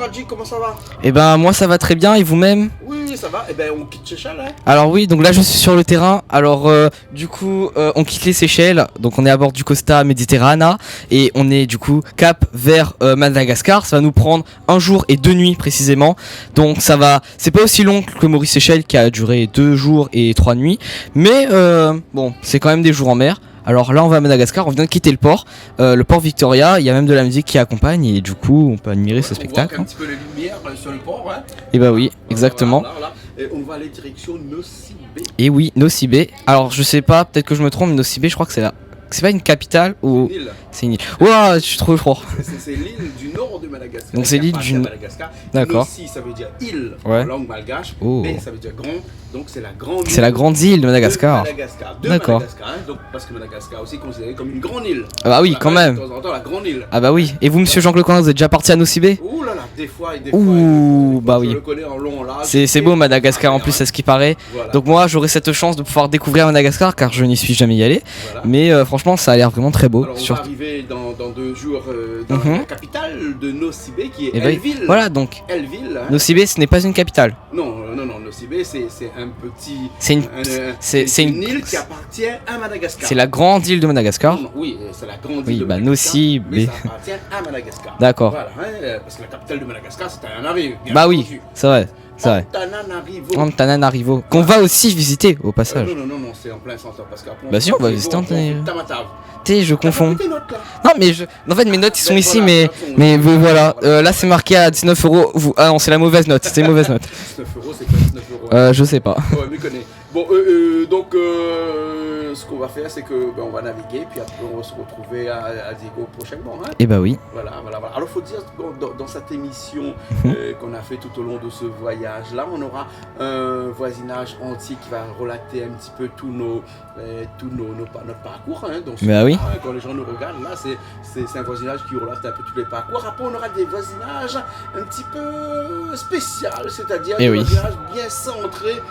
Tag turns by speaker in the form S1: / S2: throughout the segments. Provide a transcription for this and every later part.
S1: Adji, comment ça va?
S2: Eh ben moi ça va très bien et vous-même?
S1: Oui, ça va. Eh ben on quitte Seychelles, hein?
S2: Alors oui, donc là je suis sur le terrain. Alors du coup on quitte les Seychelles, donc on est à bord du Costa Mediterrana et on est du coup cap vers Madagascar. Ça va nous prendre 1 jour et 2 nuits précisément. Donc ça va, c'est pas aussi long que Maurice Seychelles qui a duré 2 jours et 3 nuits, mais bon c'est quand même des jours en mer. Alors là on va à Madagascar, on vient de quitter le port Victoria, il y a même de la musique qui accompagne et du coup on peut admirer ce spectacle.
S1: On voit un petit peu les lumières sur le port, hein.
S2: Et bah oui, exactement.
S1: Voilà. Et on va aller direction Nosy-Be.
S2: Et oui, Nosy-Be. Alors je sais pas, peut-être que je me trompe, mais Nosy-Be je crois que c'est pas une capitale ou c'est une île. Ouah, je suis trop froid.
S1: C'est l'île du nord de Madagascar.
S2: Donc c'est l'île du
S1: Madagascar.
S2: D'accord.
S1: Nosy ça veut dire île
S2: ouais.
S1: en langue malgache,
S2: mais
S1: ça veut dire grand. Donc c'est la grande île.
S2: C'est la grande île de Madagascar.
S1: D'accord. Madagascar, hein, donc parce que Madagascar est aussi considéré comme une grande île.
S2: Ah bah oui, quand même.
S1: De temps en temps la grande île.
S2: Ah bah oui. Et vous monsieur Jean-Claude Conin, vous êtes déjà parti à Nosy-Be?
S1: Ouh là là, des fois.
S2: Ouh, bah oui.
S1: Je le connais en long en large.
S2: C'est beau Madagascar en plus, c'est ce qui paraît. Voilà. Donc moi j'aurai cette chance de pouvoir découvrir Madagascar car je n'y suis jamais y allé. Voilà. Mais franchement ça a l'air vraiment très beau.
S1: Alors on va arriver dans 2 jours dans la capitale de Nosy-Be qui est Elville.
S2: Voilà donc.
S1: Elville. Hein.
S2: Nosy-Be ce n'est pas une capitale.
S1: Non, Nosy-Be c'est un petit.
S2: C'est
S1: une île qui appartient à Madagascar.
S2: C'est la grande île de Madagascar.
S1: Non, oui, c'est la grande île de
S2: Madagascar.
S1: Nosy-Be. Mais ça appartient à Madagascar.
S2: D'accord.
S1: Voilà, hein, parce que la capitale de Madagascar c'est Antananarivo.
S2: Bah oui, c'est vrai. Antananarivo. Qu'on va aussi visiter au passage.
S1: Non, c'est en plein centre parce qu'après.
S2: Bah si, on va visiter Antananarivo.
S1: Tamatave.
S2: Je confonds. Non mais en fait mes notes ils sont ici mais voilà là c'est marqué à 19 €. Ah non c'est la mauvaise note, c'était une mauvaise note.
S1: 19 €, c'est quoi 19 €?
S2: Je sais pas.
S1: Ouais, mais connais. Bon donc ce qu'on va faire c'est que on va naviguer puis après on va se retrouver à Diego prochainement, hein.
S2: Et bah oui.
S1: Voilà. Alors faut dire dans cette émission qu'on a fait tout au long de ce voyage là, on aura un voisinage entier qui va relater un petit peu tout notre parcours, hein. Donc
S2: bah oui.
S1: Quand les gens nous regardent là, c'est un voisinage qui relate un peu tous les parcours. Après on aura des voisinages un petit peu spécial, c'est-à-dire des voisinages bien centrés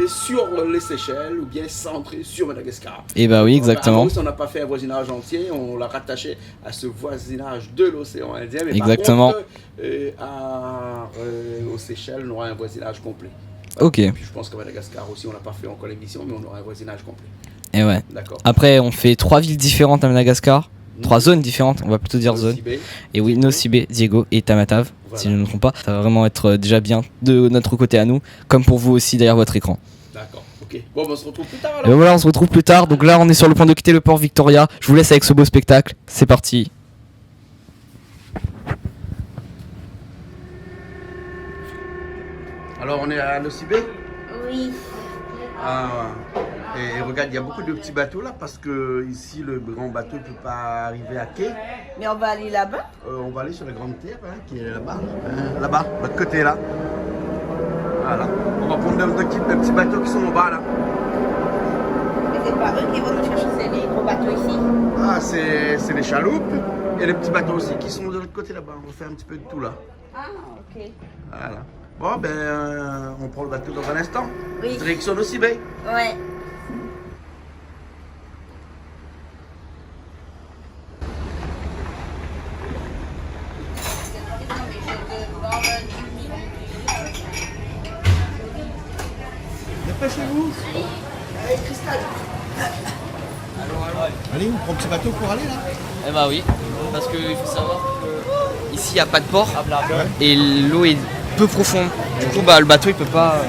S1: sur les Seychelles ou bien centrés sur Madagascar.
S2: Et bah oui, exactement.
S1: On n'a pas fait un voisinage entier, on l'a rattaché à ce voisinage de l'océan Indien. Mais
S2: exactement.
S1: Par contre, aux Seychelles, on aura un voisinage complet.
S2: Ok.
S1: Et puis je pense qu'à Madagascar aussi, on n'a pas fait encore l'émission, mais on aura un voisinage complet.
S2: Et ouais.
S1: D'accord.
S2: Après, on fait 3 villes différentes à Madagascar. 3 zones différentes, on va plutôt dire zones. Et oui, Nosy-Be, Diego et Tamatave, voilà. Si je ne me trompe pas. Ça va vraiment être déjà bien de notre côté à nous, comme pour vous aussi derrière votre écran.
S1: D'accord, ok. Bon, on se retrouve plus tard alors.
S2: Et voilà, on se retrouve plus tard. Donc là, on est sur le point de quitter le port Victoria. Je vous laisse avec ce beau spectacle. C'est parti.
S1: Alors, on est à Nosy-Be?
S3: Oui.
S1: Et regarde, il y a beaucoup de petits bateaux là parce que ici le grand bateau ne peut pas arriver à quai.
S3: Mais on va aller là-bas?
S1: On va aller sur la grande terre qui est là-bas. Là-bas, de l'autre côté là. Voilà. On va prendre deux petits bateaux qui sont en bas là.
S3: Mais c'est pas eux qui vont nous chercher, c'est les gros bateaux ici?
S1: Ah, c'est les chaloupes et les petits bateaux aussi qui sont de l'autre côté là-bas. On va faire un petit peu de tout là.
S3: Ah, ok.
S1: Voilà. Bon, on prend le bateau dans un instant.
S3: Oui.
S1: Direction Nosy-Be.
S3: Ouais.
S1: Dépêchez-vous. Allez, Cristal. Allez, on prend le petit bateau pour aller là.
S2: Eh bah oui, parce qu'il faut savoir que ici il n'y a pas de port et l'eau est peu profonde. Du coup le bateau il peut pas.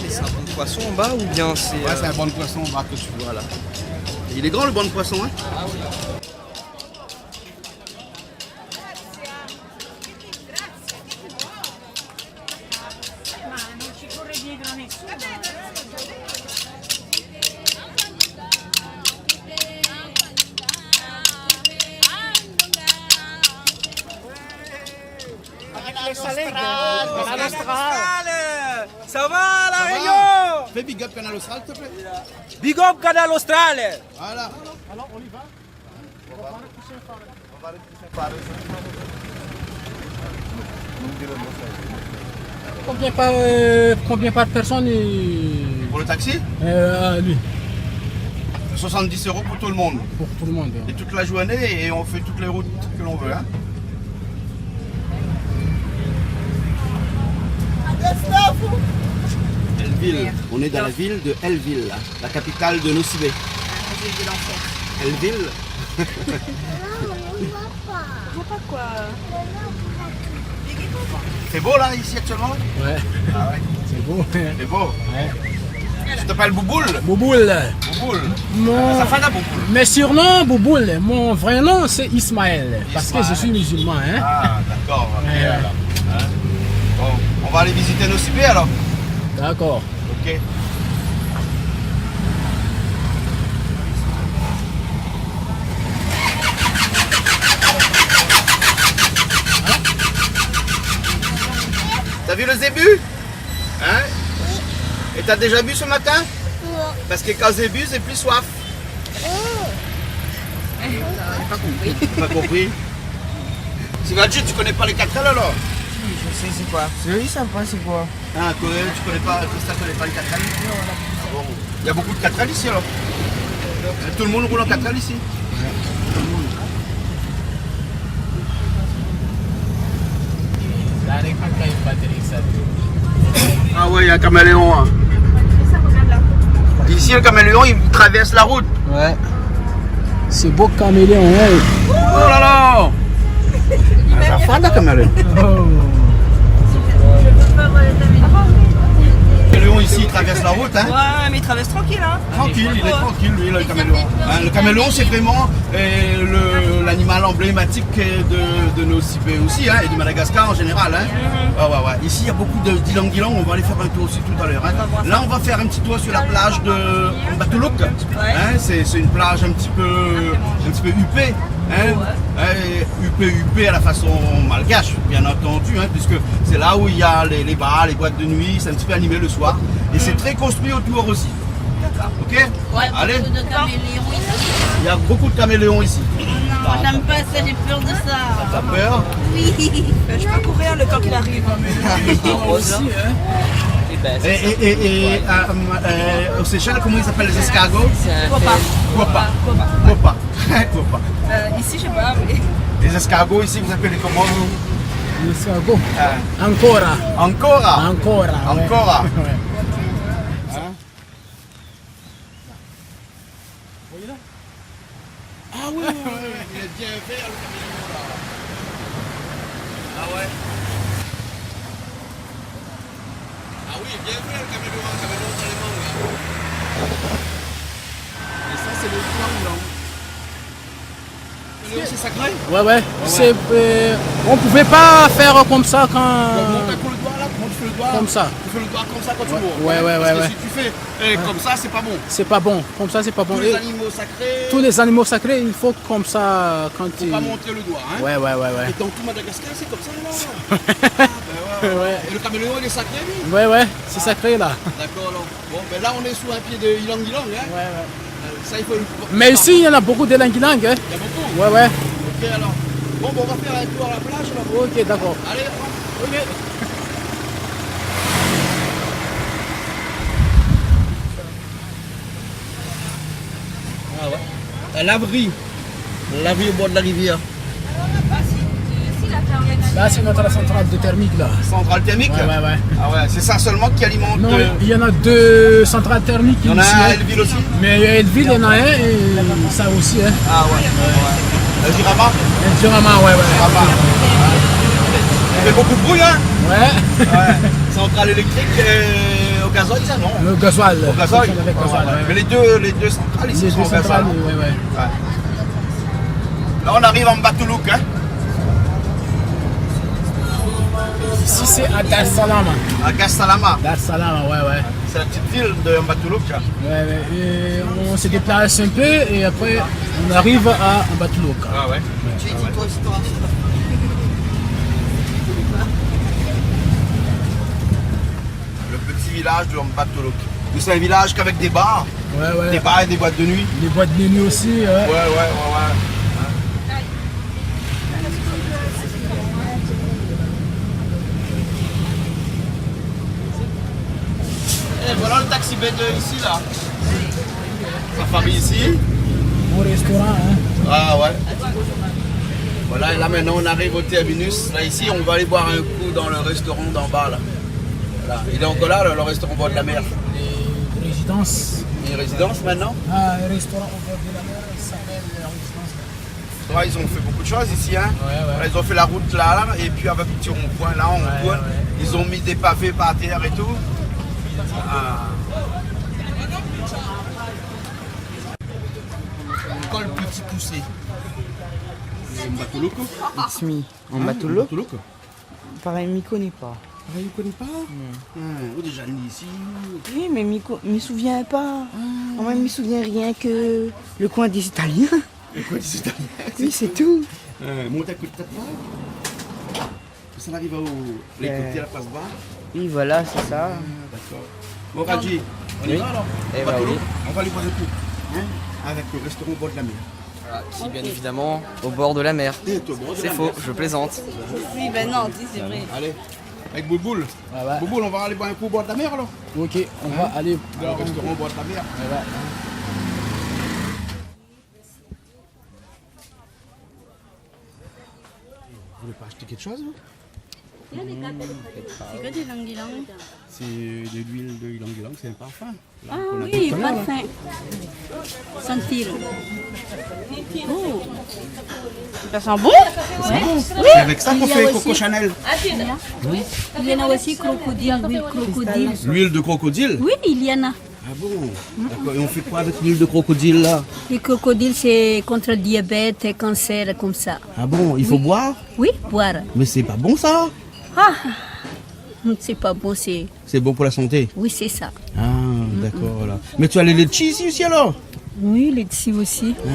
S2: C'est un banc de poisson en bas ou bien c'est.
S1: Ouais, c'est un banc de poisson en bas que tu vois là. Il est grand le banc de poisson, hein?
S2: Ah oui.
S4: Canal Austral. Ça va la Réunion?
S1: Fais big up Canal Austral, s'il te plaît.
S4: Big up Canal Austral.
S1: Voilà.
S5: Alors on y va. Combien par personne
S1: Pour le taxi,
S5: lui
S1: 70 € pour tout le monde.
S5: pour tout le monde.
S1: Et toute la journée, et on fait toutes les routes que l'on veut. Hein. Elville. On est dans la ville de Elville, la capitale de Nosibé. Elville.
S3: Je vois pas quoi.
S1: C'est beau là, ici actuellement?
S5: Ouais,
S1: Ah ouais,
S5: c'est beau.
S1: c'est beau.
S5: Ouais.
S1: Tu t'appelles Bouboule?
S5: Bouboule.
S1: Bouboule.
S5: Mon...
S1: Ça fait la Bouboule.
S5: Mes surnoms, Bouboule. Mon vrai nom, c'est Ismaël. Parce que je suis musulman. Hein?
S1: Ah d'accord, ok
S5: Ouais.
S1: alors. Hein. Bon, on va aller visiter Nosibé alors.
S5: D'accord.
S1: Ok. T'as vu le zébu? Hein? Et t'as déjà bu ce matin?
S6: Non.
S1: Parce que quand zébu, c'est plus soif. Pas compris. Sivadji, tu connais pas les 4L alors?
S4: Je sais c'est quoi. Oui, ça me passe c'est quoi.
S1: Ah, tu connais pas, Christa connaît pas les 4L? Ah bon. Il y a beaucoup de 4L ici alors? Tout le monde roule en 4L ici? Ah ouais, il y a un caméléon. Hein. Ici, le caméléon, il traverse la route.
S5: Ouais. C'est beau caméléon. Ouais.
S1: Oh là là! Ça fait un caméléon.
S5: Oh.
S1: Le caméléon ici, il traverse la route. Hein.
S3: Ouais, mais il traverse tranquille, hein.
S1: Tranquille, il est tranquille, lui, le caméléon. Hein, le caméléon, c'est vraiment l'animal emblématique de Nosibé aussi, hein, et du Madagascar en général. Hein. Ouais. Ici, il y a beaucoup d'ylang-ylang, on va aller faire un tour aussi tout à l'heure. Hein. Là, on va faire un petit tour sur la plage de Mbatoulok. Hein, c'est une plage un petit peu huppée. Hein, huppée à la façon malgache, bien entendu, hein, puisque c'est là où il y a les bars, les boîtes de nuit, c'est un petit peu animé le soir. Et c'est très construit autour aussi. Ok?
S3: Ouais,
S1: Allez,
S3: beaucoup de caméléons ici.
S1: il y a beaucoup de caméléons ici.
S3: Non, j'aime pas ça, j'ai peur de ça.
S1: T'as peur?
S3: Oui. Je peux courir le temps qu'il arrive.
S5: Aussi, hein.
S1: Et aux Seychelles, comment ils s'appellent les escargots?
S3: Copa.
S1: Copa. Copa.
S3: Ici, je sais pas, mais.
S1: Les escargots ici, vous appelez comment vous?
S5: Le sargo.
S1: Ah.
S5: Ancora.
S1: Ancora.
S5: Ancora. Ouais.
S1: Ancora.
S5: Ouais.
S1: Ah oui, il est bien vert le caméléon là. Ah ouais. Ah oui, bien vert le caméléon dans les mangues. Et ça c'est le ylang-ylang. Le caméléon c'est sacré?
S5: Ouais. C'est, on pouvait pas faire comme ça quand.
S1: Monte le doigt là, comment tu fais le doigt?
S5: Comme ça.
S1: Tu fais le doigt comme ça quand tu montes.
S5: Ouais.
S1: Parce que si tu fais comme ça, c'est pas bon.
S5: C'est pas bon. Comme ça, c'est pas bon.
S1: Tous les
S5: Et
S1: animaux sacrés,
S5: tous les animaux sacrés, il faut comme ça quand
S1: faut
S5: tu.
S1: pas montrer le doigt. Hein.
S5: Ouais.
S1: Et dans tout Madagascar, c'est comme ça là.
S5: Ouais.
S1: Et le caméléon, il est sacré lui?
S5: Ouais. C'est sacré là.
S1: D'accord alors. Bon, ben là on est sous un pied de ylang-ylang. Hein.
S5: Ouais.
S1: Ça il faut le...
S5: Mais ici, il y en a beaucoup de langues. Hein.
S1: Il y a beaucoup.
S5: Ouais.
S1: Ok alors. Bon, ben, on va faire un tour à la plage là.
S5: Ok, d'accord.
S1: Allez,
S5: Ok.
S1: L'abri. L'abri au bord de la rivière.
S5: Là, c'est notre centrale de thermique là.
S1: Centrale thermique.
S5: Ouais.
S1: Ah ouais, c'est ça seulement qui alimente.
S5: Non, il y en a deux centrales thermiques
S1: Il y en a
S5: ici.
S1: un à
S5: Hein.
S1: Elville aussi.
S5: Mais il y a Elville, il y en a un et ça aussi. Hein.
S1: Ah ouais. Le Dirama.
S5: El Durama, ouais.
S1: Dirama. Ça fait beaucoup de bruit hein.
S5: Ouais.
S1: Centrale électrique au gazoil ça non.
S5: Le gasoil.
S1: Au gazoil.
S5: Avec gasoil, ouais.
S1: Mais les deux centrales ici
S5: Les
S1: sont
S5: deux
S1: au gazoil.
S5: centrales, ouais.
S1: Là on arrive en Mbatoulok hein.
S5: Ici, c'est à Dar Salam.
S1: À Gastalama.
S5: Dar Salam, ouais.
S1: C'est la petite ville de Mbatoulok. Hein.
S5: Ouais. Et on se déplace un peu et après, on arrive à Mbatoulok.
S1: Ah ouais. village de Mbatolok. Mais c'est un village qu'avec des bars.
S5: Ouais.
S1: Des bars et des boîtes de nuit.
S5: Les boîtes de nuit aussi.
S1: Ouais. Et voilà le taxi bête ici là. Sa famille ici.
S5: Au restaurant. Hein.
S1: Ah ouais. Voilà, et là maintenant on arrive au terminus. Là ici on va aller boire un coup dans le restaurant d'en bas là. Voilà. Il est encore là le restaurant au bord de la mer.
S5: Les résidences.
S1: Il y a une résidence maintenant.
S5: Ah, un restaurant au bord de la mer, ça s'appelle la résidence.
S1: Ouais, ils ont fait beaucoup de choses ici. Hein.
S5: Ouais.
S1: Voilà, ils ont fait la route là, et puis avec un petit rond-point là, on tourne. Ils ont mis des pavés par terre et tout. Ah. École Petit Poussé. Mbatoloko.
S6: It's me. En
S1: Mbatoloko.
S6: Pareil, m'y connais pas.
S1: Ah, il ne connaît pas. Où déjà né ici.
S6: Oui, mais m'y souviens pas. Moi, m'y souviens rien que le coin des Italiens.
S1: Le coin des Italiens.
S6: Oui, c'est tout.
S1: Monte à côté de pas. Ça arrive au les côtés à la place bas.
S6: Oui, voilà, c'est ça.
S1: D'accord. Bon, Radji, on y va alors.
S6: Eh ben oui.
S1: On va aller boire un coup. Hein, avec le restaurant au bord de la mer.
S2: Voilà, qui bien évidemment au bord de la mer. C'est faux, je plaisante.
S3: Oui, ben non, si, c'est vrai.
S1: Allez, avec Bouboule.
S5: Ouais.
S1: Bouboule, on va aller boire un coup au bord de la mer alors.
S5: Ok, on va aller
S1: Dans le restaurant au bord de la mer.
S5: Voilà.
S1: Vous voulez pas acheter quelque chose vous?
S3: C'est que des langues.
S1: C'est de l'huile de ylang-ylang, c'est un parfum. Là,
S3: Ah
S1: qu'on a
S3: oui,
S1: tout à l'heure, là.
S3: parfum. Sentir. Oh. Ça sent bon?
S1: C'est avec ça qu'on fait Coco Chanel.
S3: Il y en a aussi crocodile, oui, crocodile.
S1: L'huile de crocodile?
S3: Oui, il y en a.
S1: Ah bon? D'accord. Et on fait quoi avec l'huile de crocodile là?
S3: Le crocodile, c'est contre le diabète et cancer, comme ça.
S1: Ah bon? Il faut boire?
S3: Oui, boire.
S1: Mais c'est pas bon ça?
S3: Ah, c'est pas bon, c'est...
S1: C'est bon pour la santé?
S3: Oui, c'est ça.
S1: Ah, d'accord, là. Mais tu as les litchis ici aussi alors?
S3: Oui, les petits aussi.
S1: Ah,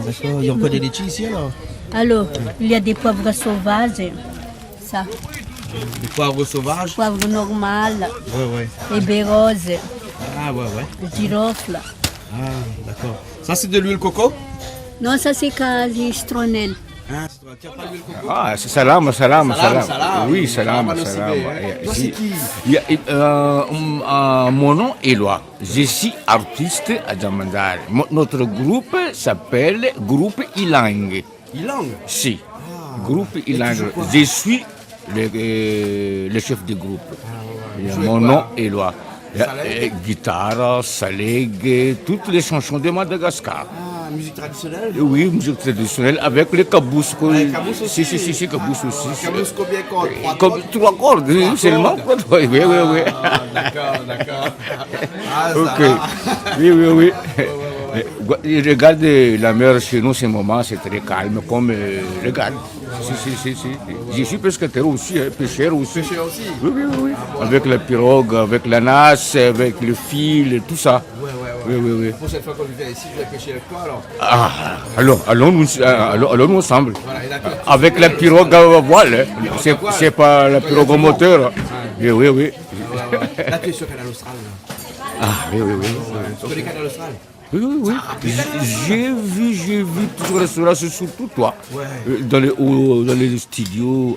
S1: d'accord. Il y a encore des litchis ici alors?
S3: Alors, il y a des poivres sauvages, ça.
S1: Des poivres sauvages?
S3: Poivre normal,
S1: Ouais.
S3: et bérose,
S1: Ah, ouais.
S3: girofle.
S1: Ah, d'accord. Ça, c'est de l'huile coco?
S3: Non, ça c'est citronelle.
S1: Ah, tu n'as pas d'huile coco?
S7: Ah, c'est salam.
S1: Salam.
S7: Oui, salam.
S1: Salam, hein. Toi, c'est qui?
S7: Mon nom est Éloi. Je suis artiste à Djamandar. Notre groupe s'appelle Groupe Ilang.
S1: Ilang?
S7: Si, Groupe Ilang. Je suis le chef du groupe. Mon nom est Éloi. Guitare, saleg, toutes les chansons de Madagascar.
S1: Ah, musique traditionnelle?
S7: Oui, musique traditionnelle avec les cabousses.
S1: cabousses aussi?
S7: Si, cabousses aussi.
S1: Caboose combien de cordes?
S7: Comme 3 cordes, seulement. Oui.
S1: Ah, d'accord. Ah, ça
S7: Ok.
S1: va.
S7: Oui. Regarde la mer chez nous, ce moment, c'est très calme, comme regarde. Si. Je suis pescateur aussi, pêcheur aussi.
S1: Pêcheur aussi?
S7: Oui. Avec la pirogue, avec la nasse, avec le fil, tout ça.
S1: Ouais.
S7: Oui.
S1: La prochaine fois qu'on vient ici, je vais pêcher avec toi alors.
S7: Ah, alors, allons-nous ensemble.
S1: Voilà, et d'accord.
S7: Avec la pirogue à voile, c'est pas la pirogue au moteur. Oui.
S1: Ouais. Là, tu es sur Canal Austral. Là.
S7: Ah, oui.
S1: Tu connais Canal Austral?
S7: Oui. J'ai vu tout ce restaurant, c'est surtout toi.
S1: Ouais.
S7: Dans les studios.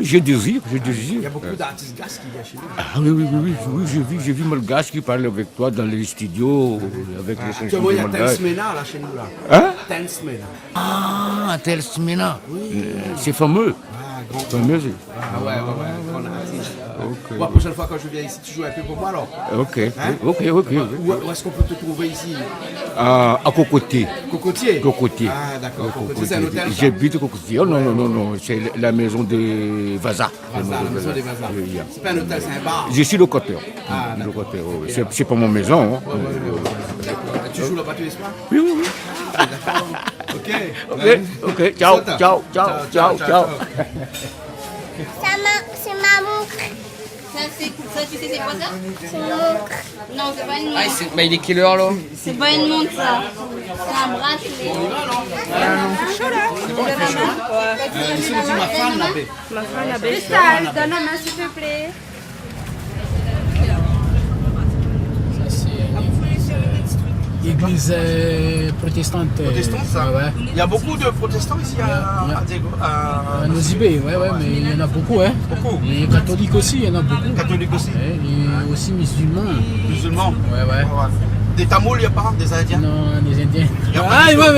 S7: Je désire.
S1: Il y a beaucoup d'artistes gaz qui viennent chez nous.
S7: Ah oui, j'ai vu Malgache qui parle avec toi dans les studios, avec les chansons
S1: Actuellement, il y
S7: de
S1: a
S7: Malgache.
S1: Tensmena là chez nous là.
S7: Hein?
S1: Tensmena.
S7: Ah, Telsmena. C'est fameux.
S1: Ah, grand.
S7: Fameux.
S1: Ah ouais, grand artiste.
S7: Ok.
S1: Bon, la prochaine fois quand je viens ici, tu joues un peu pour moi alors.
S7: Ok.
S1: Hein?
S7: Ok.
S1: Où est-ce qu'on peut te trouver ici?
S7: À Cocotier.
S1: Cocotier?
S7: Ah,
S1: d'accord. Cocotier, c'est un hôtel ça?
S7: J'habite Cocotier. Oh, non, c'est la maison de Vaza.
S1: La maison des Vazas.
S7: Oui.
S1: C'est pas un hôtel, c'est un bar.
S7: Je suis locataire.
S1: Ah,
S7: Locataire, oui. C'est pas mon maison. Hein.
S1: Tu joues le bateau d'espoir?
S7: Oui.
S1: Ah, d'accord. Ok.
S7: Ciao.
S8: C'est ma montre.
S3: Ça, tu sais, c'est quoi ça?
S8: C'est mon montre.
S3: Non, c'est pas une montre.
S2: Il est quelle heure là?
S3: C'est pas une montre, ça. C'est un bracelet.
S1: Ici, on dit ma femme là-bas.
S8: Cristal, donne la main s'il te plaît.
S5: l'église protestante.
S1: Protestante, ça.
S5: Ouais.
S1: Il y a beaucoup de protestants ici à
S5: Nosibé, ouais, mais il y en a beaucoup, hein.
S1: Beaucoup.
S5: Et catholiques aussi, il y en a beaucoup.
S1: Catholiques aussi.
S5: Ouais, et aussi musulmans.
S1: Musulmans.
S5: Ouais.
S1: Des Tamouls, il n'y a pas? Des Indiens?
S5: Non, des Indiens.
S1: Il y a pas
S5: Ah,
S1: du
S5: ouais,
S1: tout.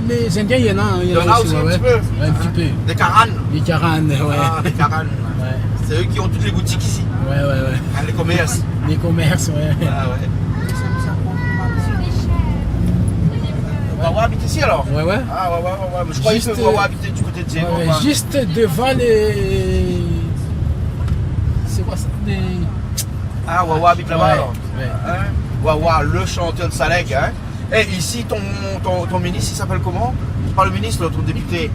S5: mais les Indiens, il y en a.
S1: Il y en a aussi un
S5: ouais.
S1: petit peu.
S5: Ouais, un petit peu.
S1: Des Karanes?
S5: Les Karanes, ouais.
S1: Ah, des Karanes.
S5: Ouais.
S1: C'est eux qui ont toutes les boutiques ici.
S5: Ouais.
S1: Hein, les commerces.
S5: Les commerces, ouais.
S1: Ah ouais. Wawa habite ici alors?
S5: Ouais.
S1: Ah ouais. Mais je croyais
S5: Juste,
S1: que Wawa habitait du côté de Diego.
S5: Ouais, juste devant les. C'est quoi ça?
S1: Ah, Wawa habite là-bas
S5: Ouais,
S1: alors?
S5: ouais.
S1: Hein? Wawa, le chanteur de Salek. Hein? Et ici, ton ministre, il s'appelle comment? Pas le ministre, ton député?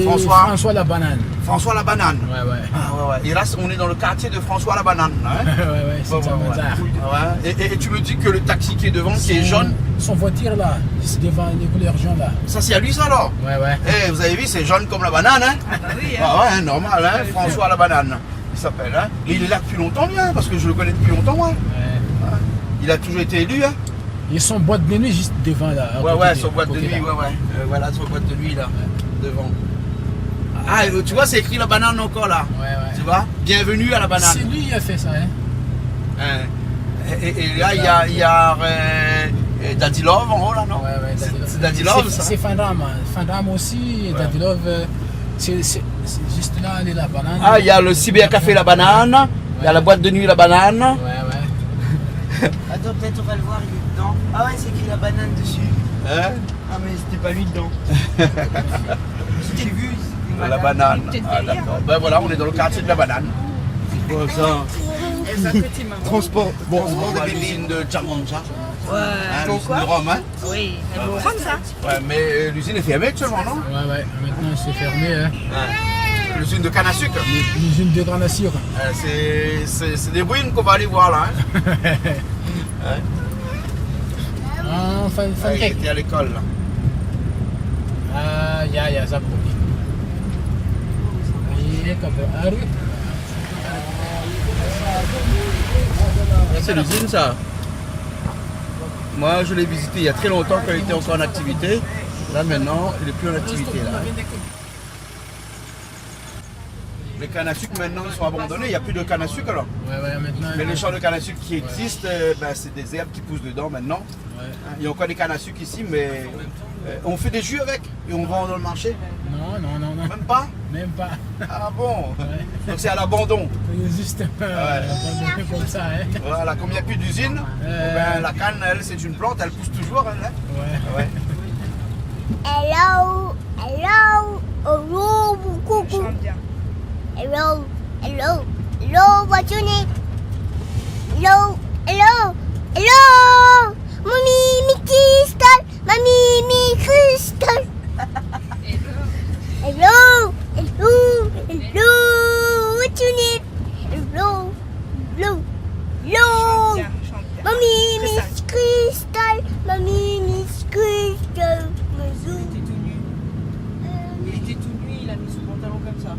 S5: François la banane.
S1: François la banane.
S5: Ouais.
S1: Ah ouais. Et là, on est dans le quartier de François la banane. Hein?
S5: ouais, c'est ça, bazar.
S1: Ouais. Et tu me dis que le taxi qui est devant, qui est jaune,
S5: Son voiture là, c'est devant les couleurs jaunes là.
S1: ça c'est à lui ça alors?
S5: Ouais.
S1: Eh, vous avez vu, c'est jaune comme la banane, hein? Ah ouais, normal, hein? François la banane, il s'appelle, hein? Mais il est là depuis longtemps, bien, parce que je le connais depuis longtemps, moi.
S5: Ouais.
S1: Il a toujours été élu, hein?
S5: Et son boîte de nuit juste devant là. à côté
S1: Son boîte de
S5: côté,
S1: nuit,
S5: là.
S1: ouais. Voilà, son boîte de nuit, là, devant. Ah, tu vois, c'est écrit la banane encore, là.
S5: Ouais.
S1: Tu vois? Bienvenue à la banane.
S5: C'est lui qui a fait ça, hein.
S1: Hein. Et là, il y a Daddy Love en haut, là, non?
S5: Ouais,
S1: C'est Daddy Love, ça?
S5: C'est Fandram. Fandram aussi,
S1: Ouais.
S5: Daddy Love. C'est juste là, elle est la banane.
S1: Ah, il y a le cybercafé la banane, il y a la boîte de nuit la banane.
S5: Ouais.
S6: Attends, peut-être on va le voir, il est dedans. Ah ouais, c'est écrit la banane dessus.
S1: Hein?
S6: Ah mais c'était pas lui dedans. J'ai vu.
S1: La banane. Ah d'accord. Ben voilà, on est dans le quartier de la banane. Bon ça. Transport. Bon, on va à l'usine de Charmanja.
S3: Ouais.
S1: Hein, l'usine de Rome, hein?
S3: Oui, elle veut prendre ça.
S1: Ouais, mais l'usine est fermée actuellement, non?
S5: Ouais. Maintenant c'est fermé, hein.
S1: L'usine de canne à sucre.
S5: L'usine de grande assure.
S1: C'est des ruines qu'on va aller voir là. Hein?
S5: Ah, fan
S1: Il
S5: cake.
S1: était à l'école là.
S5: Ah, ya, ça pour lui.
S1: C'est l'usine ça. Moi je l'ai visité il y a très longtemps quand il était encore en activité. Là maintenant il n'est plus en activité là. Les cannes à sucre maintenant ils sont abandonnés, il n'y a plus de canne à sucre alors.
S5: Ouais, maintenant.
S1: Mais les champs de canne à sucre qui existent, c'est des herbes qui poussent dedans maintenant.
S5: Ouais.
S1: Il y a encore des cannes à sucre ici, mais on fait des jus avec et on vend dans le marché.
S5: Non.
S1: Même pas?
S5: Même pas.
S1: Ah bon?
S5: Ouais.
S1: Donc c'est à l'abandon.
S5: Juste comme ça, hein.
S1: Voilà, comme il n'y a plus d'usine, la canne, elle, c'est une plante, elle pousse toujours. Elle, hein.
S5: Ouais.
S8: Hello, coucou.
S3: Chante bien.
S8: Hello, what's your name? Hello. Mommy, crystal. Hello, what's your name? Hello.
S3: Chante bien.
S8: Mommy,
S3: C'est ça.
S8: Miss Crystal.
S6: Il était tout nu, il a mis son pantalon comme ça.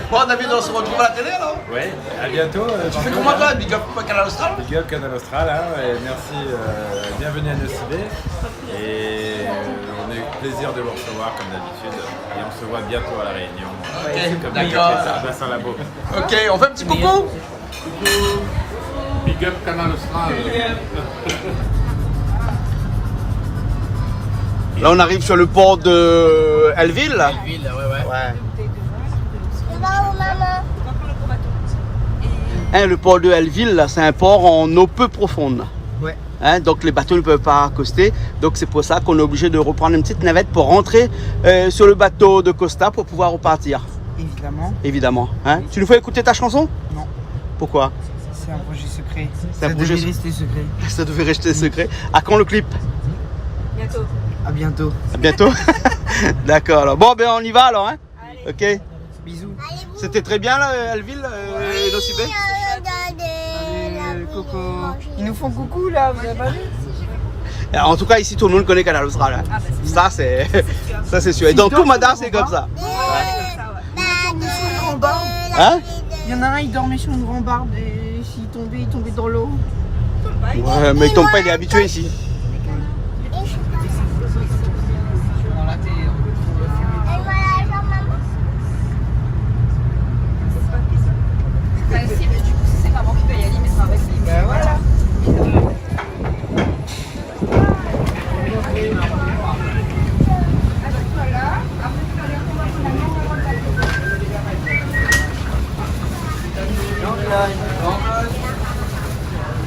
S1: Bon David, on se retrouve à la télé alors?
S9: Oui, à bientôt.
S1: Tu fais comment toi? Big up Canal Austral?
S9: Big up Canal Austral, hein, et merci, bienvenue à Nosibé. Et on a eu le plaisir de vous recevoir comme d'habitude. Et on se voit bientôt à La Réunion.
S1: Ok,
S9: Comme
S1: d'accord.
S9: à Bassin-Labo.
S1: Ok, on fait un petit coucou?
S9: Big up Canal Austral.
S1: Là on arrive sur le port de Elville.
S5: Ville, ouais.
S8: Hello, maman.
S1: Hein, le port de Elville, là, c'est un port en eau peu profonde.
S6: Ouais.
S1: Hein, donc les bateaux ne peuvent pas accoster. Donc c'est pour ça qu'on est obligé de reprendre une petite navette pour rentrer sur le bateau de Costa pour pouvoir repartir.
S6: Évidemment.
S1: Évidemment. Hein. Tu nous fais écouter ta chanson?
S6: Non.
S1: Pourquoi?
S6: C'est un projet secret.
S1: C'est un
S6: Ça
S1: projet
S6: devait rester secret.
S1: Ça devait rester secret. À quand le clip?
S3: Bientôt.
S6: À bientôt.
S1: À bientôt. D'accord alors. Bon ben on y va alors. Hein. Ok.
S6: Bisous.
S1: C'était très bien là, Elville et Nosibé.
S6: Salut, Coco. Ils nous font coucou là, vous avez pas vu?
S1: En tout cas, ici, tout le monde connaît Canal Austral. Hein.
S3: Ah, bah,
S1: Ça, c'est sûr. Et dans tout Madar, c'est comme ça. Hein?
S6: Il y en a un, il dormait sur une rambarde et s'il tombait, il tombait dans l'eau.
S1: Ouais, mais ton père, il est habitué ici.
S3: C'est maman qui paye Ali, mais c'est avec lui. Ben voilà.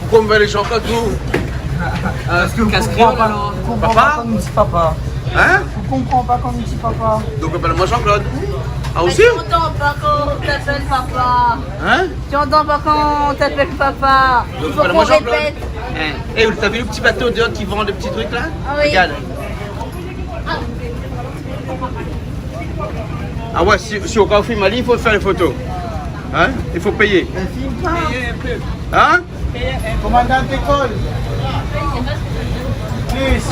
S1: Pourquoi on met les chanclottes où?
S2: Parce que casse-créole alors.
S1: Papa?
S6: Papa.
S1: Hein?
S6: On comprend pas quand on dit papa.
S1: Donc appelle-moi Jean-Claude. Ah aussi?
S3: Tu entends pas quand on t'appelle papa.
S1: Hein?
S3: Tu entends pas quand on t'appelle papa.
S1: Donc
S3: Il faut
S1: appelle-moi
S3: qu'on
S1: Jean-Claude.
S3: répète.
S1: Eh, t'as vu le petit bateau dehors qui vend des petits trucs là?
S3: Ah oui.
S1: Regarde. Ah ouais, si au cas où film Ali, il faut faire les photos. Hein? Il faut payer. Hein?
S5: Commandant d'école. Please.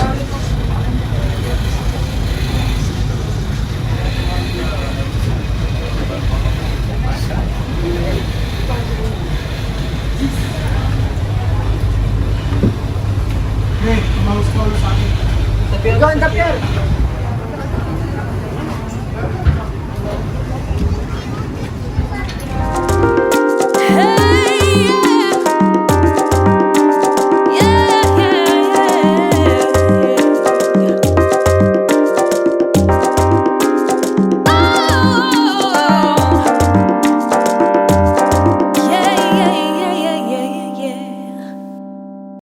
S6: Ikaw ang tapir.